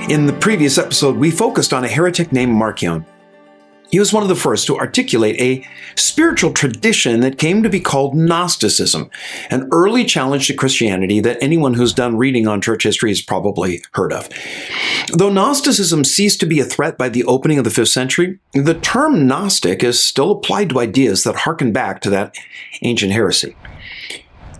In the previous episode, we focused on a heretic named Marcion. He was one of the first to articulate a spiritual tradition that came to be called Gnosticism, an early challenge to Christianity that anyone who's done reading on church history has probably heard of. Though Gnosticism ceased to be a threat by the opening of the 5th century, the term Gnostic is still applied to ideas that harken back to that ancient heresy.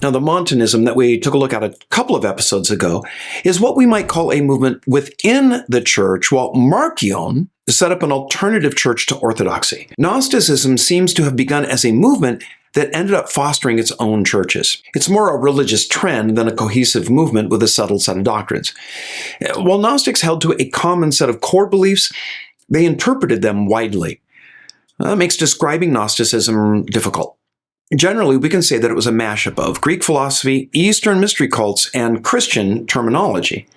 Now, the Montanism that we took a look at a couple of episodes ago is what we might call a movement within the church, while Marcion set up an alternative church to orthodoxy. Gnosticism seems to have begun as a movement that ended up fostering its own churches. It's more a religious trend than a cohesive movement with a settled set of doctrines. While Gnostics held to a common set of core beliefs, they interpreted them widely. That makes describing Gnosticism difficult. Generally, we can say that it was a mashup of Greek philosophy, Eastern mystery cults, and Christian terminology.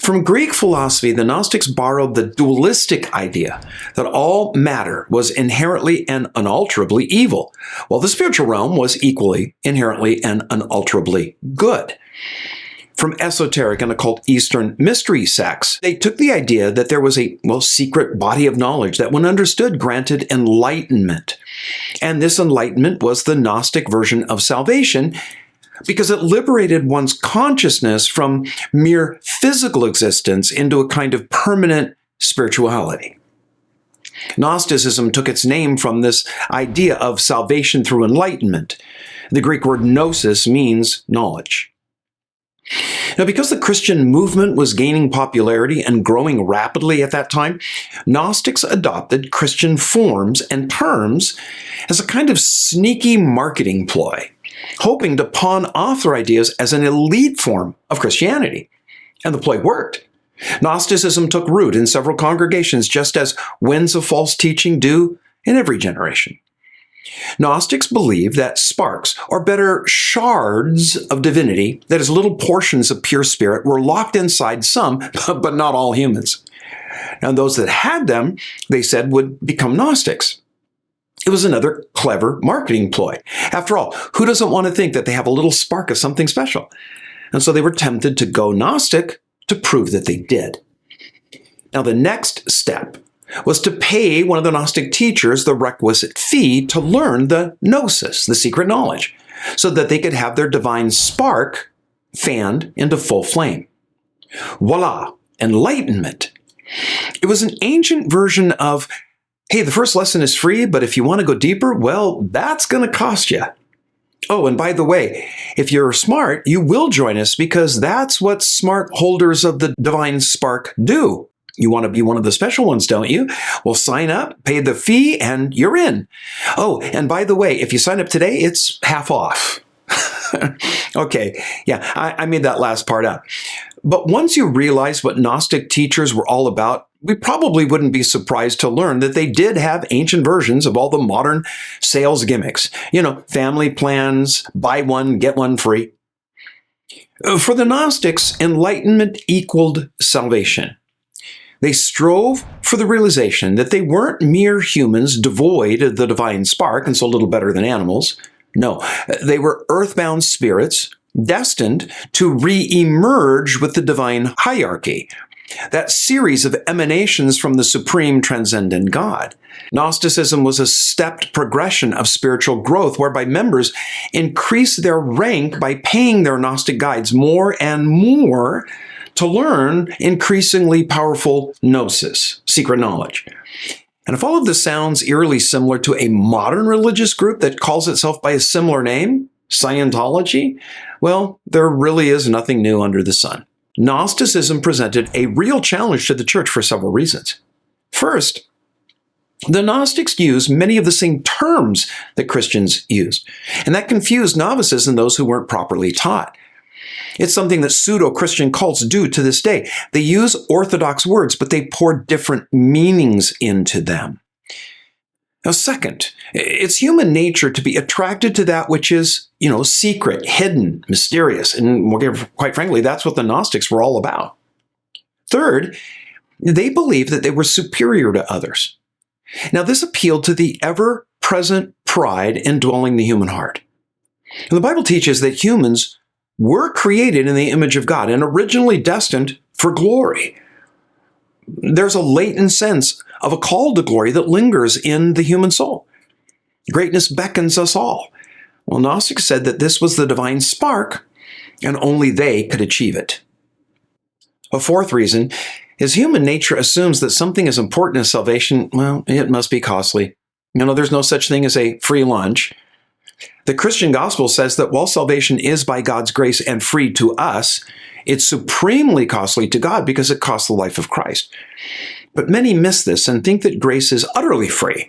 From Greek philosophy, the Gnostics borrowed the dualistic idea that all matter was inherently and unalterably evil, while the spiritual realm was equally, inherently, and unalterably good. From esoteric and occult Eastern mystery sects, they took the idea that there was a, secret body of knowledge that, when understood, granted enlightenment. And this enlightenment was the Gnostic version of salvation because it liberated one's consciousness from mere physical existence into a kind of permanent spirituality. Gnosticism took its name from this idea of salvation through enlightenment. The Greek word gnosis means knowledge. Now, because the Christian movement was gaining popularity and growing rapidly at that time, Gnostics adopted Christian forms and terms as a kind of sneaky marketing ploy, hoping to pawn off their ideas as an elite form of Christianity. And the ploy worked. Gnosticism took root in several congregations, just as winds of false teaching do in every generation. Gnostics believed that sparks, or better, shards of divinity, that is, little portions of pure spirit, were locked inside some, but not all humans. And those that had them, they said, would become Gnostics. It was another clever marketing ploy. After all, who doesn't want to think that they have a little spark of something special? And so they were tempted to go Gnostic to prove that they did. Now, the next step was to pay one of the Gnostic teachers the requisite fee to learn the gnosis, the secret knowledge, so that they could have their divine spark fanned into full flame. Voila, enlightenment. It was an ancient version of, hey, the first lesson is free, but if you want to go deeper, well, that's going to cost you. Oh, and by the way, if you're smart, you will join us because that's what smart holders of the divine spark do. You want to be one of the special ones, don't you? Well, sign up, pay the fee, and you're in. Oh, and by the way, if you sign up today, it's half off. Okay, yeah, I made that last part up. But once you realize what Gnostic teachers were all about, we probably wouldn't be surprised to learn that they did have ancient versions of all the modern sales gimmicks. You know, family plans, buy one, get one free. For the Gnostics, enlightenment equaled salvation. They strove for the realization that they weren't mere humans devoid of the divine spark and so little better than animals. No, they were earthbound spirits destined to re-emerge with the divine hierarchy, that series of emanations from the supreme transcendent God. Gnosticism was a stepped progression of spiritual growth whereby members increased their rank by paying their Gnostic guides more and more to learn increasingly powerful gnosis, secret knowledge. And if all of this sounds eerily similar to a modern religious group that calls itself by a similar name, Scientology, well, there really is nothing new under the sun. Gnosticism presented a real challenge to the church for several reasons. First, the Gnostics used many of the same terms that Christians used, and that confused novices and those who weren't properly taught. It's something that pseudo-Christian cults do to this day. They use orthodox words, but they pour different meanings into them. Now, second, it's human nature to be attracted to that which is, secret, hidden, mysterious. And quite frankly, that's what the Gnostics were all about. Third, they believed that they were superior to others. Now, this appealed to the ever-present pride indwelling the human heart. And the Bible teaches that humans were created in the image of God and originally destined for glory. there's a latent sense of a call to glory that lingers in the human soul. Greatness beckons us all. Well, Gnostics said that this was the divine spark, and only they could achieve it. A fourth reason is human nature assumes that something as important as salvation, well, it must be costly. There's no such thing as a free lunch. The Christian gospel says that while salvation is by God's grace and free to us, it's supremely costly to God because it costs the life of Christ. But many miss this and think that grace is utterly free.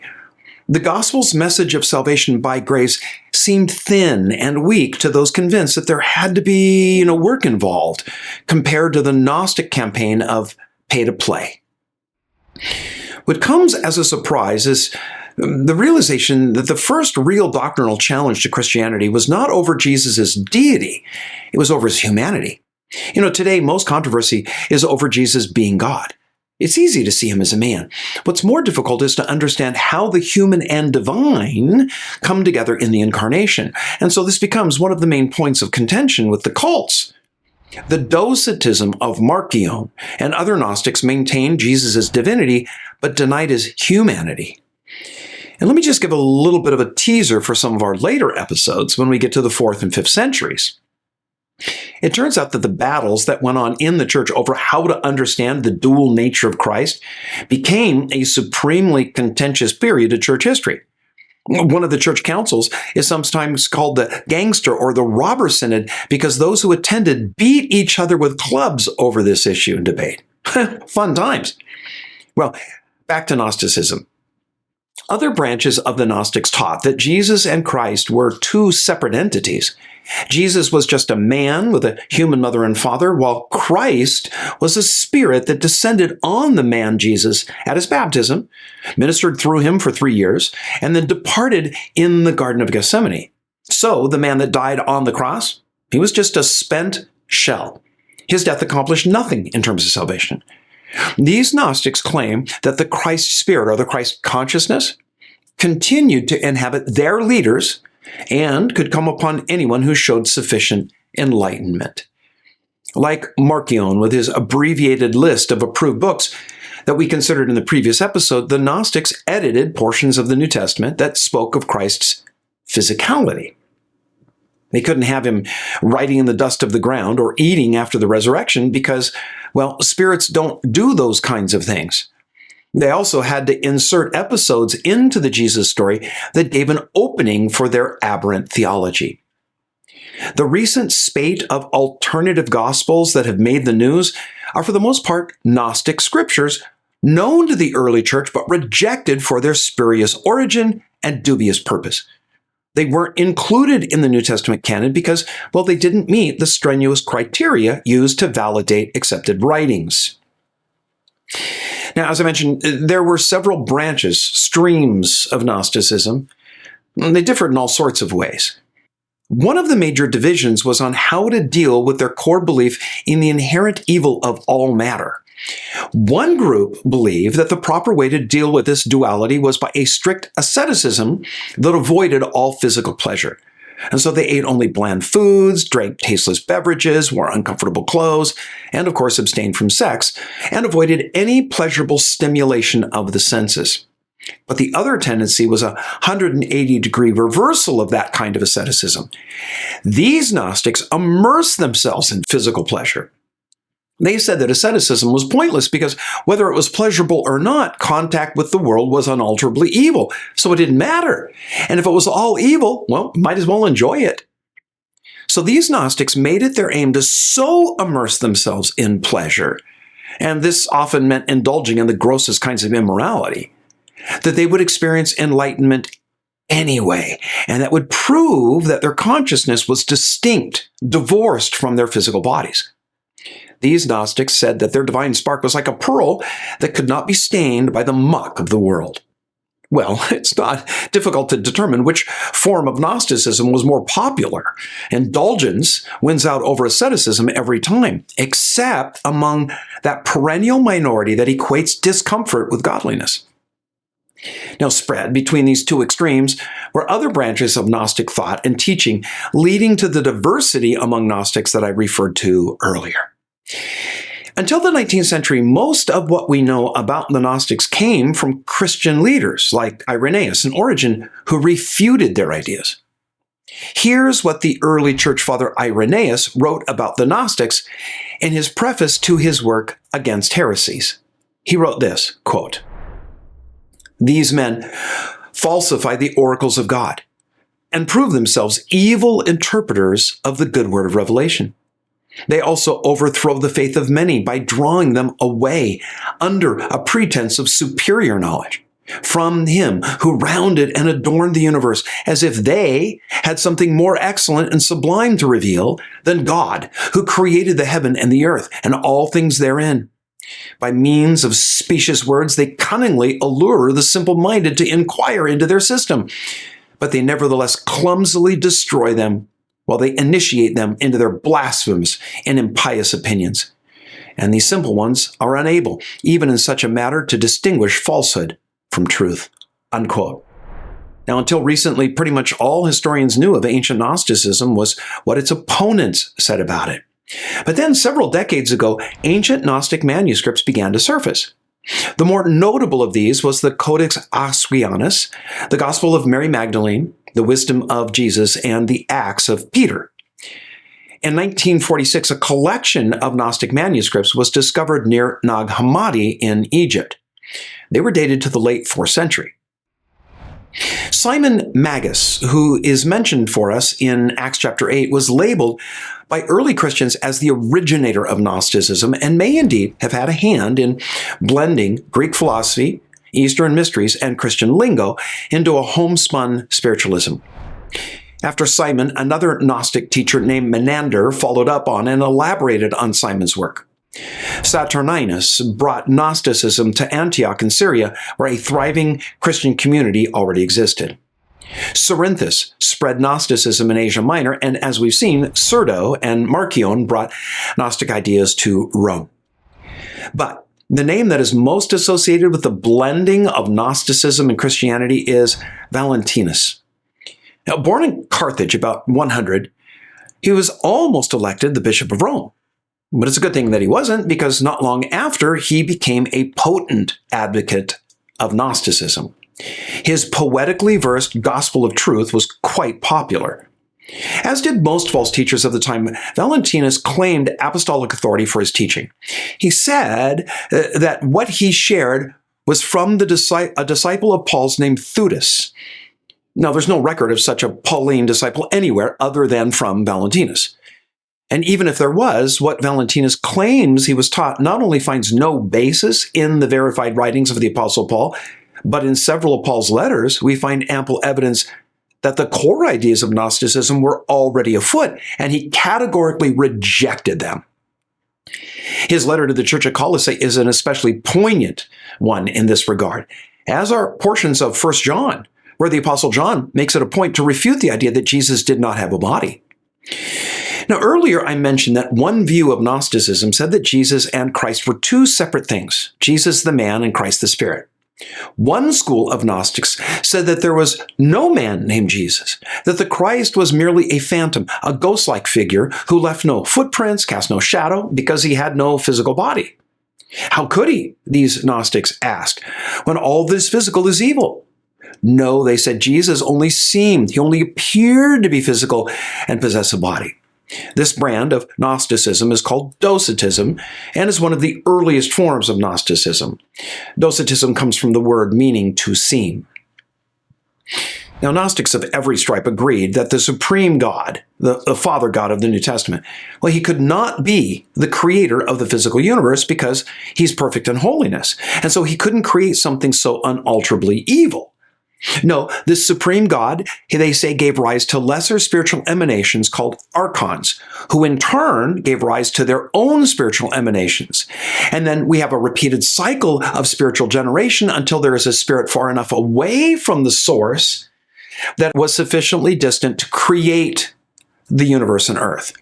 The gospel's message of salvation by grace seemed thin and weak to those convinced that there had to be, work involved compared to the Gnostic campaign of pay to play. What comes as a surprise is the realization that the first real doctrinal challenge to Christianity was not over Jesus' deity, it was over his humanity. Today most controversy is over Jesus being God. It's easy to see him as a man. What's more difficult is to understand how the human and divine come together in the incarnation. And so this becomes one of the main points of contention with the cults. The Docetism of Marcion and other Gnostics maintained Jesus' divinity, but denied his humanity. And let me just give a little bit of a teaser for some of our later episodes when we get to the 4th and 5th centuries. It turns out that the battles that went on in the church over how to understand the dual nature of Christ became a supremely contentious period of church history. One of the church councils is sometimes called the gangster or the robber synod because those who attended beat each other with clubs over this issue and debate. Fun times. Well, back to Gnosticism. Other branches of the Gnostics taught that Jesus and Christ were two separate entities. Jesus was just a man with a human mother and father, while Christ was a spirit that descended on the man Jesus at his baptism, ministered through him for 3 years, and then departed in the Garden of Gethsemane. So the man that died on the cross, he was just a spent shell. His death accomplished nothing in terms of salvation. These Gnostics claim that the Christ spirit, or the Christ consciousness, continued to inhabit their leaders and could come upon anyone who showed sufficient enlightenment. Like Marcion with his abbreviated list of approved books that we considered in the previous episode, the Gnostics edited portions of the New Testament that spoke of Christ's physicality. They couldn't have him writing in the dust of the ground or eating after the resurrection because, well, spirits don't do those kinds of things. They also had to insert episodes into the Jesus story that gave an opening for their aberrant theology. The recent spate of alternative gospels that have made the news are for the most part Gnostic scriptures known to the early church but rejected for their spurious origin and dubious purpose. They weren't included in the New Testament canon because, well, they didn't meet the strenuous criteria used to validate accepted writings. Now, as I mentioned, there were several branches, streams of Gnosticism. They differed in all sorts of ways. One of the major divisions was on how to deal with their core belief in the inherent evil of all matter. One group believed that the proper way to deal with this duality was by a strict asceticism that avoided all physical pleasure. And so they ate only bland foods, drank tasteless beverages, wore uncomfortable clothes, and of course abstained from sex, and avoided any pleasurable stimulation of the senses. But the other tendency was a 180-degree reversal of that kind of asceticism. These Gnostics immersed themselves in physical pleasure. They said that asceticism was pointless because whether it was pleasurable or not, contact with the world was unalterably evil, so it didn't matter. And if it was all evil, well, might as well enjoy it. So these Gnostics made it their aim to so immerse themselves in pleasure, and this often meant indulging in the grossest kinds of immorality, that they would experience enlightenment anyway, and that would prove that their consciousness was distinct, divorced from their physical bodies. These Gnostics said that their divine spark was like a pearl that could not be stained by the muck of the world. Well, it's not difficult to determine which form of Gnosticism was more popular. Indulgence wins out over asceticism every time, except among that perennial minority that equates discomfort with godliness. Now, spread between these two extremes were other branches of Gnostic thought and teaching, leading to the diversity among Gnostics that I referred to earlier. Until the 19th century, most of what we know about the Gnostics came from Christian leaders like Irenaeus and Origen, who refuted their ideas. Here's what the early church father Irenaeus wrote about the Gnostics in his preface to his work Against Heresies. He wrote this, quote, "These men falsify the oracles of God and prove themselves evil interpreters of the good word of revelation. They also overthrow the faith of many by drawing them away under a pretense of superior knowledge from him who rounded and adorned the universe, as if they had something more excellent and sublime to reveal than God, who created the heaven and the earth and all things therein. By means of specious words, they cunningly allure the simple-minded to inquire into their system, but they nevertheless clumsily destroy them while they initiate them into their blasphemous and impious opinions. And these simple ones are unable, even in such a matter, to distinguish falsehood from truth." Unquote. Now, until recently, pretty much all historians knew of ancient Gnosticism was what its opponents said about it. But then, several decades ago, ancient Gnostic manuscripts began to surface. The more notable of these was the Codex Asquianus, the Gospel of Mary Magdalene, the Wisdom of Jesus, and the Acts of Peter. In 1946, a collection of Gnostic manuscripts was discovered near Nag Hammadi in Egypt. They were dated to the late 4th century. Simon Magus, who is mentioned for us in Acts chapter 8, was labeled by early Christians as the originator of Gnosticism and may indeed have had a hand in blending Greek philosophy, Eastern mysteries, and Christian lingo into a homespun spiritualism. After Simon, another Gnostic teacher named Menander followed up on and elaborated on Simon's work. Saturninus brought Gnosticism to Antioch in Syria, where a thriving Christian community already existed. Cerinthus spread Gnosticism in Asia Minor, and as we've seen, Cerdo and Marcion brought Gnostic ideas to Rome. But the name that is most associated with the blending of Gnosticism and Christianity is Valentinus. Now, born in Carthage about 100, he was almost elected the Bishop of Rome. But it's a good thing that he wasn't, because not long after, he became a potent advocate of Gnosticism. His poetically versed Gospel of Truth was quite popular. As did most false teachers of the time, Valentinus claimed apostolic authority for his teaching. He said that what he shared was from a disciple of Paul's named Theudas. Now, there's no record of such a Pauline disciple anywhere other than from Valentinus. And even if there was, what Valentinus claims he was taught not only finds no basis in the verified writings of the Apostle Paul, but in several of Paul's letters, we find ample evidence that the core ideas of Gnosticism were already afoot, and he categorically rejected them. His letter to the church at Colossae is an especially poignant one in this regard, as are portions of 1 John, where the Apostle John makes it a point to refute the idea that Jesus did not have a body. Now, earlier I mentioned that one view of Gnosticism said that Jesus and Christ were two separate things, Jesus the man and Christ the Spirit. One school of Gnostics said that there was no man named Jesus, that the Christ was merely a phantom, a ghost-like figure who left no footprints, cast no shadow, because he had no physical body. How could he, these Gnostics asked, when all that is physical is evil? No, they said, Jesus only seemed, he only appeared to be physical and possess a body. This brand of Gnosticism is called Docetism and is one of the earliest forms of Gnosticism. Docetism comes from the word meaning to seem. Now, Gnostics of every stripe agreed that the supreme God, the Father God of the New Testament, well, he could not be the creator of the physical universe because he's perfect in holiness. And so he couldn't create something so unalterably evil. No, this supreme God, they say, gave rise to lesser spiritual emanations called archons, who in turn gave rise to their own spiritual emanations. And then we have a repeated cycle of spiritual generation until there is a spirit far enough away from the source that was sufficiently distant to create the universe and earth.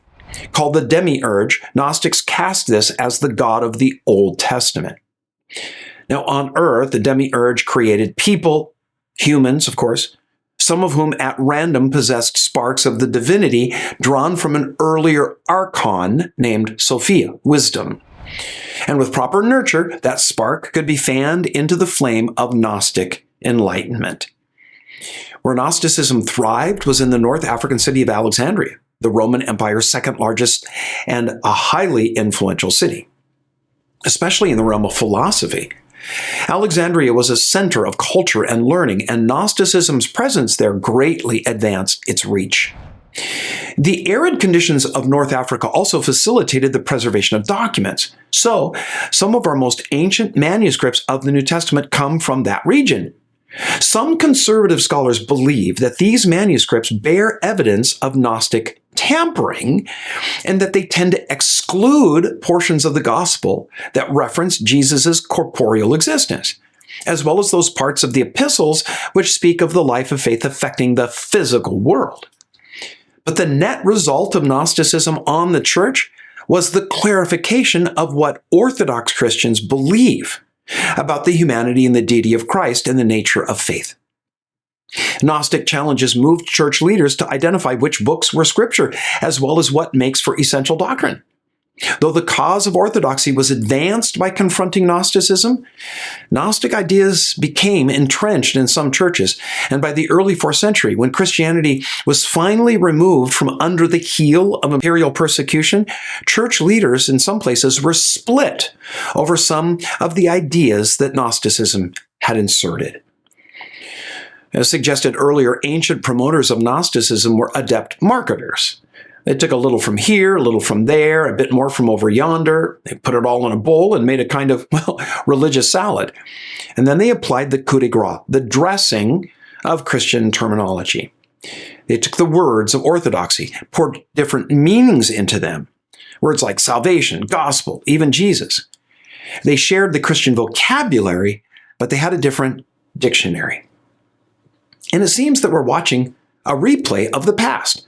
Called the demiurge, Gnostics cast this as the God of the Old Testament. Now, on earth, the demiurge created people, humans, of course, some of whom at random possessed sparks of the divinity drawn from an earlier archon named Sophia, wisdom. And with proper nurture, that spark could be fanned into the flame of Gnostic enlightenment. Where Gnosticism thrived was in the North African city of Alexandria, the Roman Empire's second largest and a highly influential city, especially in the realm of philosophy. Alexandria was a center of culture and learning, and Gnosticism's presence there greatly advanced its reach. The arid conditions of North Africa also facilitated the preservation of documents. So, some of our most ancient manuscripts of the New Testament come from that region. Some conservative scholars believe that these manuscripts bear evidence of Gnostic tampering and that they tend to exclude portions of the gospel that reference Jesus' corporeal existence, as well as those parts of the epistles which speak of the life of faith affecting the physical world. But the net result of Gnosticism on the church was the clarification of what Orthodox Christians believe about the humanity and the deity of Christ and the nature of faith. Gnostic challenges moved church leaders to identify which books were scripture, as well as what makes for essential doctrine. Though the cause of orthodoxy was advanced by confronting Gnosticism, Gnostic ideas became entrenched in some churches, and by the early 4th century, when Christianity was finally removed from under the heel of imperial persecution, church leaders in some places were split over some of the ideas that Gnosticism had inserted. As suggested earlier, ancient promoters of Gnosticism were adept marketers. They took a little from here, a little from there, a bit more from over yonder. They put it all in a bowl and made a kind of, religious salad. And then they applied the coup de grace, the dressing of Christian terminology. They took the words of orthodoxy, poured different meanings into them. Words like salvation, gospel, even Jesus. They shared the Christian vocabulary, but they had a different dictionary. And it seems that we're watching a replay of the past.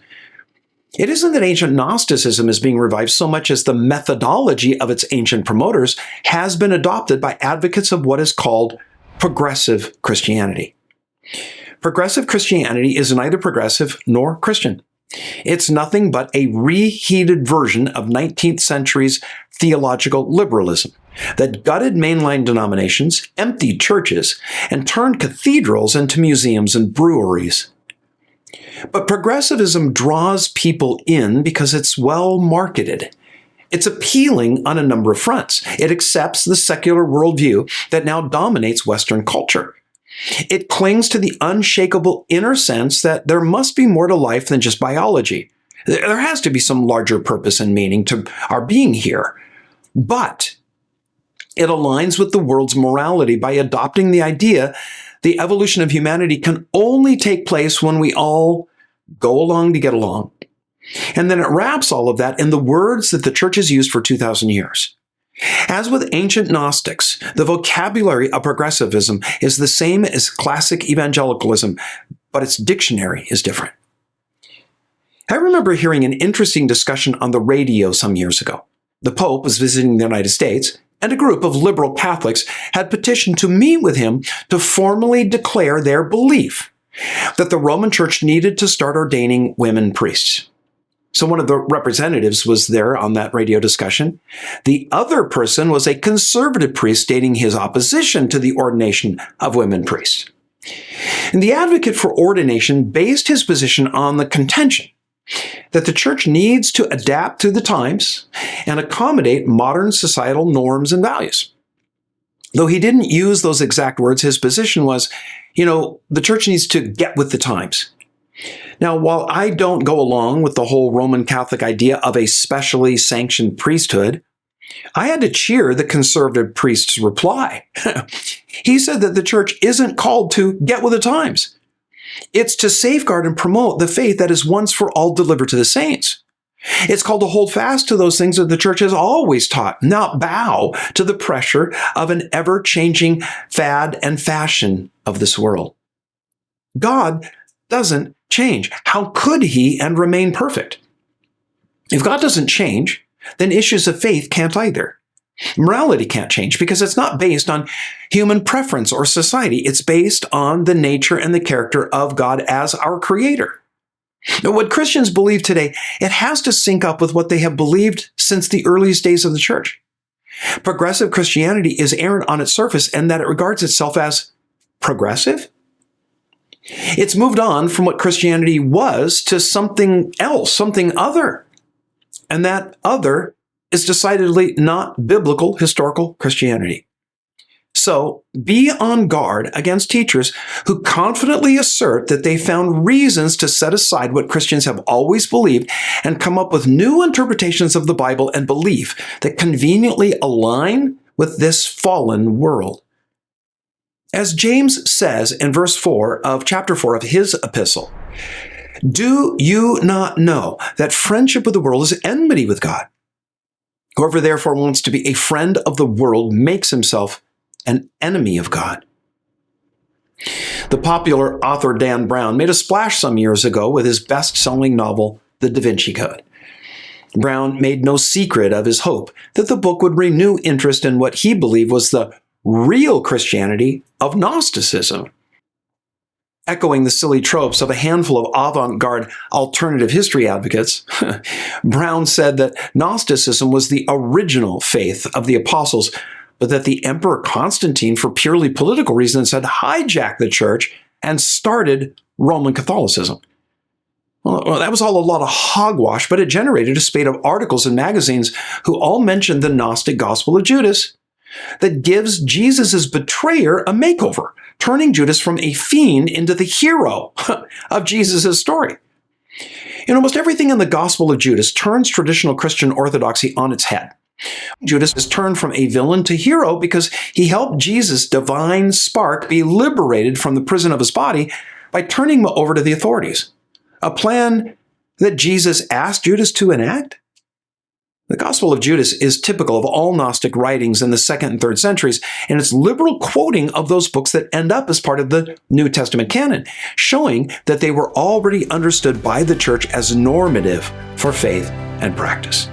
It isn't that ancient Gnosticism is being revived so much as the methodology of its ancient promoters has been adopted by advocates of what is called progressive Christianity. Progressive Christianity is neither progressive nor Christian. It's nothing but a reheated version of 19th century's theological liberalism that gutted mainline denominations, emptied churches, and turned cathedrals into museums and breweries. But progressivism draws people in because it's well marketed. It's appealing on a number of fronts. It accepts the secular worldview that now dominates Western culture. It clings to the unshakable inner sense that there must be more to life than just biology. There has to be some larger purpose and meaning to our being here. But it aligns with the world's morality by adopting the idea the evolution of humanity can only take place when we all go along to get along. And then it wraps all of that in the words that the church has used for 2,000 years. As with ancient Gnostics, the vocabulary of progressivism is the same as classic evangelicalism, but its dictionary is different. I remember hearing an interesting discussion on the radio some years ago. The Pope was visiting the United States, and a group of liberal Catholics had petitioned to meet with him to formally declare their belief that the Roman Church needed to start ordaining women priests. So one of the representatives was there on that radio discussion. The other person was a conservative priest stating his opposition to the ordination of women priests. And the advocate for ordination based his position on the contention that the church needs to adapt to the times and accommodate modern societal norms and values. Though he didn't use those exact words, his position was, the church needs to get with the times. Now, while I don't go along with the whole Roman Catholic idea of a specially sanctioned priesthood, I had to cheer the conservative priest's reply. He said that the church isn't called to get with the times. It's to safeguard and promote the faith that is once for all delivered to the saints. It's called to hold fast to those things that the church has always taught, not bow to the pressure of an ever-changing fad and fashion of this world. God doesn't change. How could he and remain perfect? If God doesn't change, then issues of faith can't either. Morality can't change because it's not based on human preference or society. It's based on the nature and the character of God as our creator. Now, what Christians believe today, it has to sync up with what they have believed since the earliest days of the church. Progressive Christianity is errant on its surface and that it regards itself as progressive. It's moved on from what Christianity was to something else, something other. And that other is decidedly not biblical historical Christianity. So be on guard against teachers who confidently assert that they found reasons to set aside what Christians have always believed and come up with new interpretations of the Bible and belief that conveniently align with this fallen world. As James says in verse 4 of chapter 4 of his epistle, "Do you not know that friendship with the world is enmity with God? Whoever therefore wants to be a friend of the world makes himself an enemy of God." The popular author Dan Brown made a splash some years ago with his best-selling novel, The Da Vinci Code. Brown made no secret of his hope that the book would renew interest in what he believed was the real Christianity of Gnosticism. Echoing the silly tropes of a handful of avant-garde alternative history advocates, Brown said that Gnosticism was the original faith of the apostles, but that the Emperor Constantine, for purely political reasons, had hijacked the church and started Roman Catholicism. Well, that was all a lot of hogwash, but it generated a spate of articles in magazines who all mentioned the Gnostic Gospel of Judas that gives Jesus' betrayer a makeover, turning Judas from a fiend into the hero of Jesus' story. Almost everything in the Gospel of Judas turns traditional Christian orthodoxy on its head. Judas is turned from a villain to hero because he helped Jesus' divine spark be liberated from the prison of his body by turning him over to the authorities. A plan that Jesus asked Judas to enact? The Gospel of Judas is typical of all Gnostic writings in the 2nd and 3rd centuries, and its liberal quoting of those books that end up as part of the New Testament canon, showing that they were already understood by the church as normative for faith and practice.